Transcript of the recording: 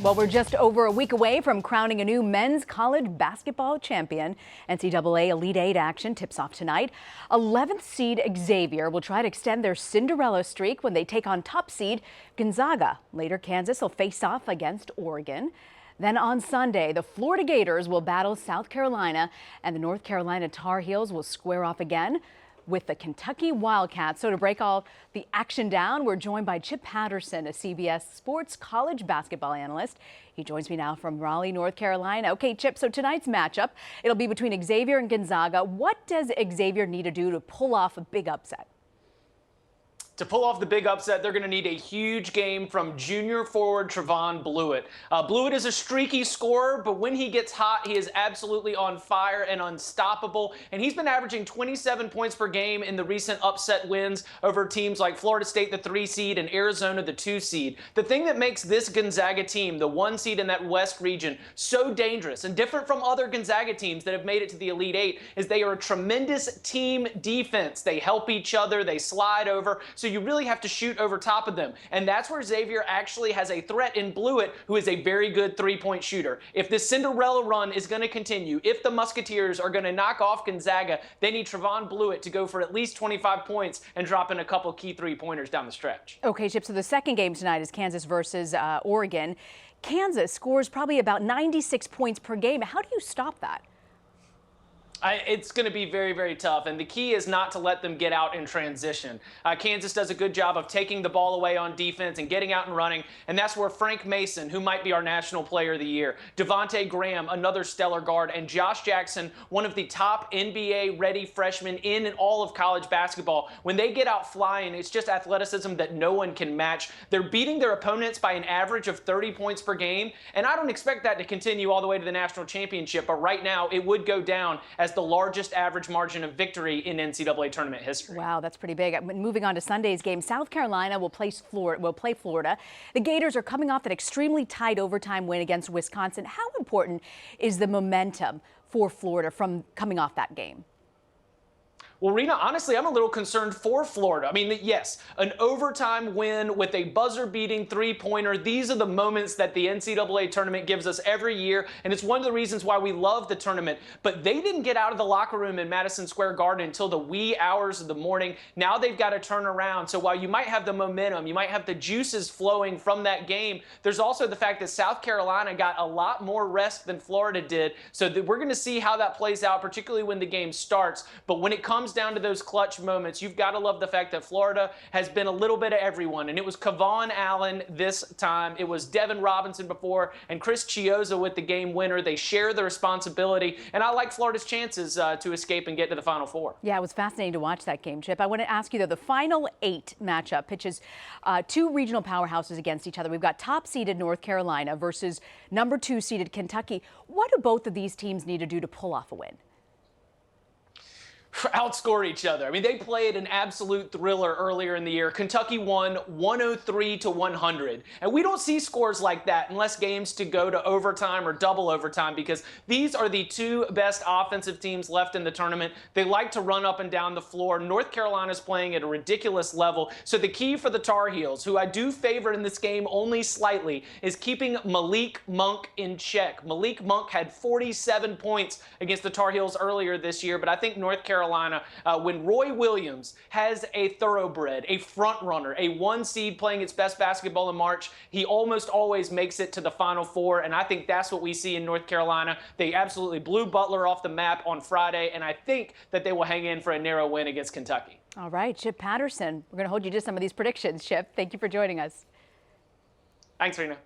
Well, we're just over a week away from crowning a new men's college basketball champion. NCAA Elite Eight action tips off tonight. 11th seed Xavier will try to extend their Cinderella streak when they take on top seed Gonzaga. Later, Kansas will face off against Oregon. Then on Sunday, the Florida Gators will battle South Carolina, and the North Carolina Tar Heels will square off again with the Kentucky Wildcats. So to break all the action down, we're joined by Chip Patterson, a CBS Sports college basketball analyst. He joins me now from Raleigh, North Carolina. Okay, Chip, so tonight's matchup, it'll be between Xavier and Gonzaga. What does Xavier need to do to pull off a big upset? To pull off the big upset, they're going to need a huge game from junior forward Trevon Blewett. Blewett is a streaky scorer, but when he gets hot, he is absolutely on fire and unstoppable. And he's been averaging 27 points per game in the recent upset wins over teams like Florida State, the 3 seed, and Arizona, the 2 seed. The thing that makes this Gonzaga team, the 1 seed in that West region, so dangerous and different from other Gonzaga teams that have made it to the Elite Eight is they are a tremendous team defense. They help each other. They slide over. So you really have to shoot over top of them. And that's where Xavier actually has a threat in Blewett, who is a very good three-point shooter. If this Cinderella run is going to continue, if the Musketeers are going to knock off Gonzaga, they need Trevon Blewett to go for at least 25 points and drop in a couple key three-pointers down the stretch. Okay, Chip, so the second game tonight is Kansas versus Oregon. Kansas scores probably about 96 points per game. How do you stop that? It's going to be very, very tough, and the key is not to let them get out in transition. Kansas does a good job of taking the ball away on defense and getting out and running, and that's where Frank Mason, who might be our National Player of the Year, Devontae Graham, another stellar guard, and Josh Jackson, one of the top NBA-ready freshmen in all of college basketball. When they get out flying, it's just athleticism that no one can match. They're beating their opponents by an average of 30 points per game, and I don't expect that to continue all the way to the national championship, but right now it would go down as the largest average margin of victory in NCAA tournament history. Wow, that's pretty big. Moving on to Sunday's game, South Carolina will play Florida. The Gators are coming off an extremely tight overtime win against Wisconsin. How important is the momentum for Florida from coming off that game? Well, Rena, honestly, I'm a little concerned for Florida. I mean, yes, an overtime win with a buzzer-beating three-pointer. These are the moments that the NCAA tournament gives us every year, and it's one of the reasons why we love the tournament. But they didn't get out of the locker room in Madison Square Garden until the wee hours of the morning. Now they've got to turn around. So while you might have the momentum, you might have the juices flowing from that game, there's also the fact that South Carolina got a lot more rest than Florida did. So we're going to see how that plays out, particularly when the game starts. But when it comes down to those clutch moments, you've got to love the fact that Florida has been a little bit of everyone. And it was Kevon Allen this time. It was Devin Robinson before, and Chris Chiozza with the game winner. They share the responsibility, and I like Florida's chances to escape and get to the Final Four. Yeah, it was fascinating to watch that game, Chip. I want to ask you, though, the Final 8 matchup pitches 2 regional powerhouses against each other. We've got top-seeded North Carolina versus number 2-seeded Kentucky. What do both of these teams need to do to pull off a win? Outscore each other. I mean, they played an absolute thriller earlier in the year. Kentucky won 103-100. And we don't see scores like that unless games to go to overtime or double overtime, because these are the 2 best offensive teams left in the tournament. They like to run up and down the floor. North Carolina's playing at a ridiculous level. So the key for the Tar Heels, who I do favor in this game only slightly, is keeping Malik Monk in check. Malik Monk had 47 points against the Tar Heels earlier this year, but I think North Carolina, when Roy Williams has a thoroughbred, a front runner, a 1 seed playing its best basketball in March, he almost always makes it to the Final Four, and I think that's what we see in North Carolina. They absolutely blew Butler off the map on Friday, and I think that they will hang in for a narrow win against Kentucky. All right, Chip Patterson, we're going to hold you to some of these predictions, Chip. Thank you for joining us. Thanks, Rena.